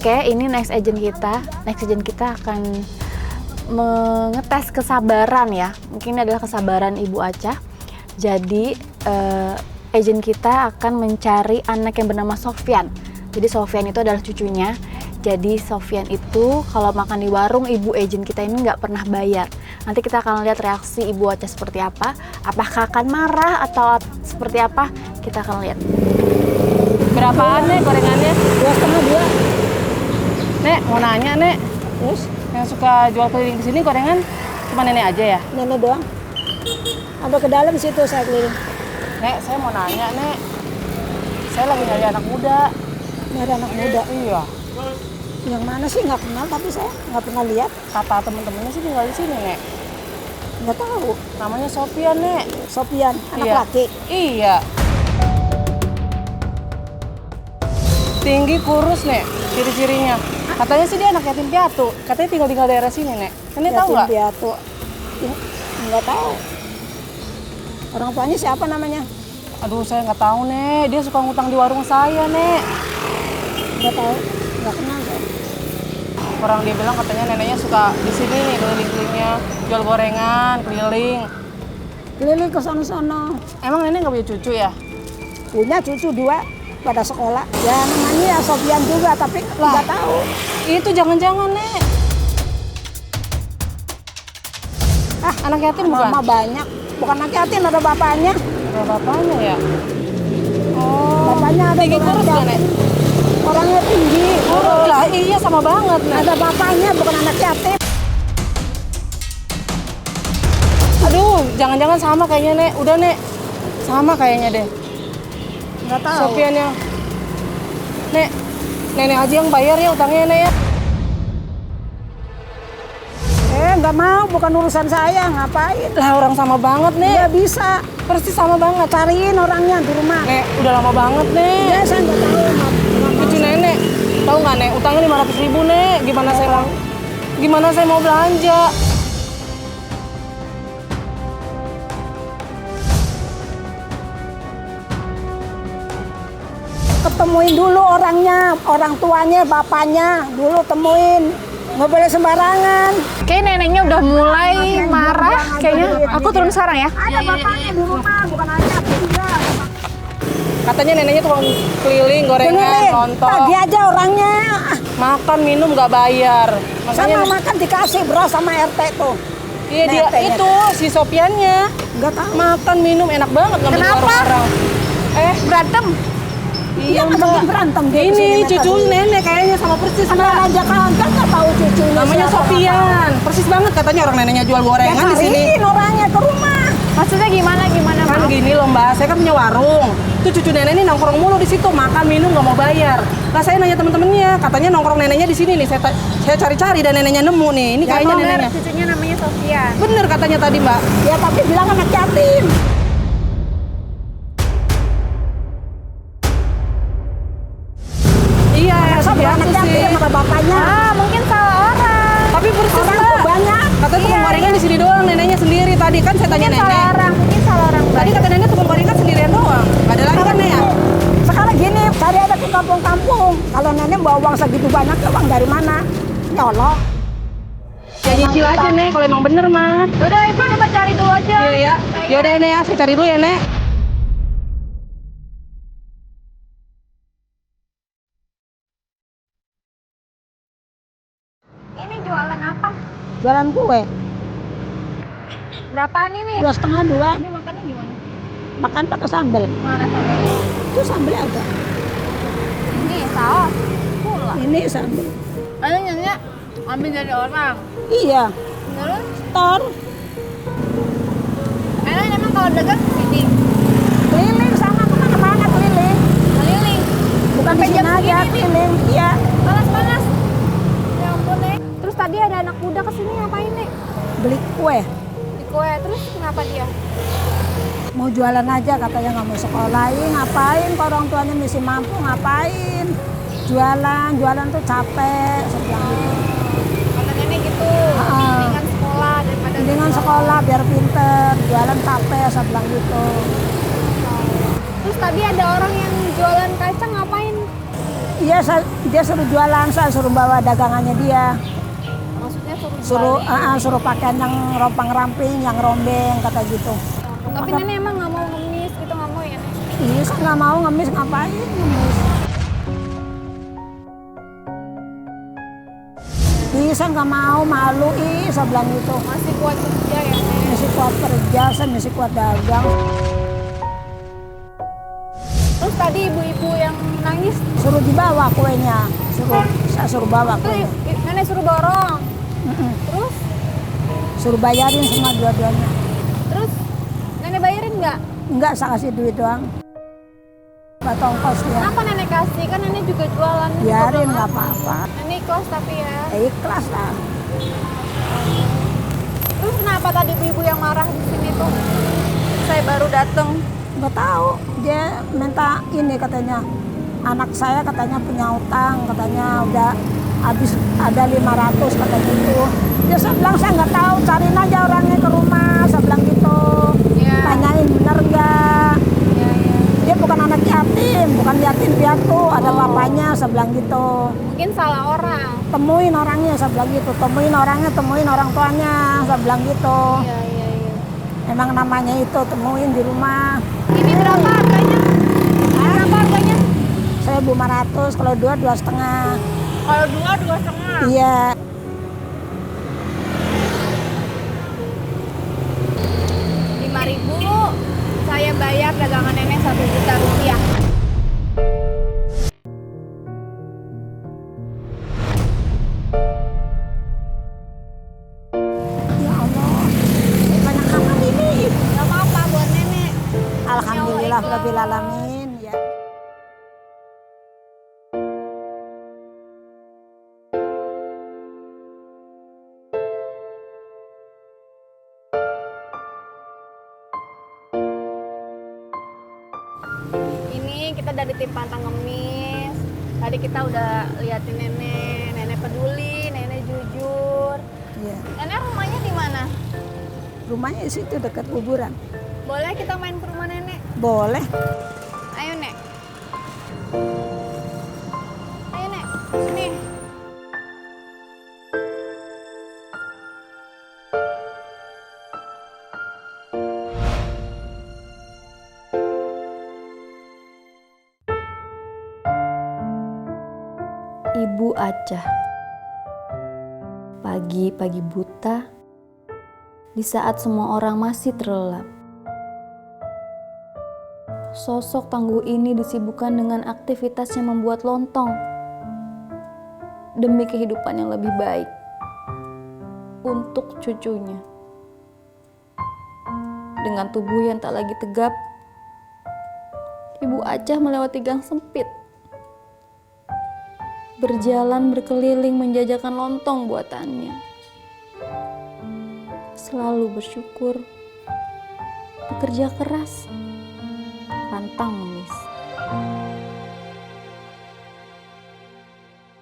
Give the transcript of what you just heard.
Oke, ini next agent kita. Next agent kita akan mengetes kesabaran ya. Mungkin ini adalah kesabaran Ibu Aca. Jadi agent kita akan mencari anak yang bernama Sofyan. Jadi Sofyan itu adalah cucunya. Jadi Sofyan itu kalau makan di warung ibu agent kita ini nggak pernah bayar. Nanti kita akan lihat reaksi Ibu Aca seperti apa. Apakah akan marah atau seperti apa? Kita akan lihat. Berapaan nih gorengannya? 2,5. Nek, mau nanya Nek. Terus Yang suka jual keliling di sini gorengan cuma nenek aja ya? nenek doang. Ada ke dalam situ saya keliling. Nek, saya mau nanya Nek. Saya lagi nyari anak muda. Ini ada anak muda. Iya. Yang mana sih nggak kenal, tapi saya nggak pernah lihat. Kata temen-temennya sih tinggal di sini Nek. Nggak tahu. Namanya Sofyan Nek. Sofyan, anak Iya. laki. Iya. Tinggi kurus Nek, ciri-cirinya. Katanya sih dia anak yatim piatu. Katanya tinggal daerah sini Nek. Nenek tahu nggak? Yatim piatu. Nggak tahu. Orang tuanya siapa namanya? Aduh, saya nggak tahu Nek. Dia suka ngutang di warung saya Nek. Nggak tahu. Nggak kenal saya. Orang dia bilang katanya neneknya suka di sini nih keliling-kelilingnya, jual gorengan, keliling. Keliling ke sono-sono. Emang nenek nggak punya cucu ya? Punya cucu 2 pada sekolah. Ya namanya ya Sofyan juga, tapi nggak tahu. Itu jangan-jangan Nek. Anak yatim bukan? Mama banyak. Bukan anak yatim, ada bapaknya. Ada bapaknya ya? Oh, Bapaknya ada tinggi kurus orang nggak Nek? Orangnya tinggi. Oh, lah iya sama banget Nek. Ada bapaknya, bukan anak yatim. Aduh, jangan-jangan sama kayaknya Nek. Udah Nek, sama kayaknya deh. Nggak tahu. Sofyan yang Nek, nenek aja yang bayar ya utangnya Nek ya. Nggak mau, bukan urusan saya. Ngapain? Lah orang sama banget Nek. Nggak bisa. Persis sama banget. Cariin orangnya di rumah. Nek, udah lama banget Nek. Ya, saya nggak tahu. Cucu nenek, tahu nggak Nek? Utangnya 500.000 Nek. Gimana saya mau belanja? Ketemuin dulu orangnya, orang tuanya, bapaknya. Dulu temuin. Nggak boleh sembarangan. Kayak neneknya udah mulai marah. Kayaknya aku turun sekarang ya. Ada bapaknya di rumah, bukan anak yatim juga. Katanya neneknya tukang keliling, gorengan, Dengerin, nonton. tagih aja orangnya. Makan, minum nggak bayar. Sama makan dikasih beras sama RT tuh. Iya dia Netenya. itu si Sofyannya. Nggak tahu. Makan, minum enak banget ngambil Kenapa? warung orang. Berantem. Iya, Mbak. ngajakin berantem dia Ini kesini, cucu tadi. nenek kayaknya sama persis Sama Mbak. Raja kan nggak tahu cucunya. Namanya siapa. Sofyan. Persis banget katanya orang neneknya jual Ya, gorengan di sini. cariin orangnya ke rumah. Maksudnya gimana Kan Maaf. gini loh Mbak, saya kan punya warung. Itu cucu nenek ini nongkrong mulu di situ, makan minum nggak mau bayar. Lah saya nanya temen-temennya, katanya nongkrong neneknya di sini nih. Saya cari-cari dan neneknya nemu nih. Ini kayaknya neneknya. Cucunya namanya Sofyan. Bener katanya tadi Mbak. Ya tapi bilang anak yatim. Iya, Sama anak yatim sama bapaknya. Mungkin salah orang. Tapi persis Orang Mbak. tuh banyak. Katanya tukang gorengan di sini doang, neneknya sendiri tadi kan saya tanya Mungkin salah nenek. orang. Mungkin salah orang. Tadi kata nenek tukang gorengan sendirian doang. Gak ada lagi kan Nek ya? Sekarang gini, cari aja ke kampung-kampung. Kalau nenek bawa uang segitu banyak, uang dari mana? Nyolong. Ya nyicil aja Nek, kalau emang bener mah. Udah, Ibu coba cari dulu aja. Iya ya. Yaudah Nek ya, saya cari dulu ya Nek. Ini jualan apa? Jualan kue. Berapaan ini? 2,5. Ini makannya gimana? Makan pakai sambal. Mana sambalnya? Itu sambal ada. Ini saus. Pula. Ini sambal. Lalu nyonya ambil dari orang. Iya. Terus, Tor. emang kalau dagang sini Keliling sama kemana-mana keliling. keliling. Bukan di sini aja keliling. Iya. Panas-panas. Ya ampun, Nek. Terus tadi ada anak muda kesini ngapain, Nek? Beli kue. Di kue. Terus kenapa dia? Mau jualan aja katanya nggak mau sekolahin. Ngapain? Kalau orang tuanya masih mampu ngapain? Jualan tuh capek. Saya bilang gitu. Kata nenek gitu. Ah. Mendingan sekolah daripada Mendingan sekolah biar pinter. Jualan capek, saya bilang gitu. Terus tadi ada orang yang jualan kacang ngapain? Iya, dia suruh jualan, saya suruh bawa dagangannya dia. Maksudnya suruh Suruh pakaian yang rompang ramping, yang rombeng, kata gitu. Tapi nenek emang nggak mau ngemis gitu, nggak mau ya, Nek? Iya, saya nggak mau ngemis, ngapain ngemis. Iya, saya nggak mau, malu, saya bilang gitu. Masih kuat kerja ya, Nek? Masih kuat kerja, saya masih kuat dagang. Terus tadi ibu-ibu yang nangis, Suruh dibawa kuenya, saya suruh bawa itu kuenya. nenek suruh dorong. Mm-mm. Terus, Suruh bayarin semua dua-duanya. terus nenek bayarin nggak? Enggak, saya kasih duit doang. Buat ongkos dia. Kenapa nenek kasih? Kan nenek juga jualan. juga Biarin, belum nggak lama. apa-apa. Nenek ikhlas tapi ya. Ikhlas lah. Terus kenapa tadi ibu-ibu yang marah di sini tuh? Saya baru datang. Nggak tahu, dia minta ini katanya. Anak saya katanya punya utang, katanya udah habis ada 500 katanya itu. Dia saya bilang saya nggak tahu, cariin aja orangnya ke rumah, saya bilang gitu. Iya. Tanyain bener nggak. Iya, iya. Dia bukan anak yatim, bukan yatim piatu, ada bapaknya, saya bilang gitu. Mungkin salah orang. Temuin orangnya, saya bilang gitu. Temuin orangnya, temuin orang tuanya, saya bilang gitu. Iya, iya, iya. Emang namanya itu, temuin di rumah. Ini berapa harganya? Berapa harganya? Saya 500, kalau dua 2,5. Kalau dua, 2,5. Iya. Rp5.000 saya bayar dagangan nenek Rp1.000.000. Ya Allah, banyak amat ini. Gak apa-apa buat nenek. Alhamdulillah, Ya Allah, rabbil alamin. Ya. Ini kita dari tim Pantang Ngemis. Tadi kita udah liatin nenek. Nenek peduli, nenek jujur. Iya. Nenek rumahnya di mana? Rumahnya di situ dekat kuburan. Boleh kita main ke rumah nenek? Boleh. Ayo, Nek. Ayo, Nek. Sini. Ibu Acah. Pagi-pagi buta, di saat semua orang masih terlelap. Sosok tangguh ini disibukkan dengan aktivitas yang membuat lontong demi kehidupan yang lebih baik untuk cucunya. Dengan tubuh yang tak lagi tegap, Ibu Acah melewati gang sempit, berjalan berkeliling menjajakan lontong buatannya. Selalu bersyukur, bekerja keras, pantang ngemis.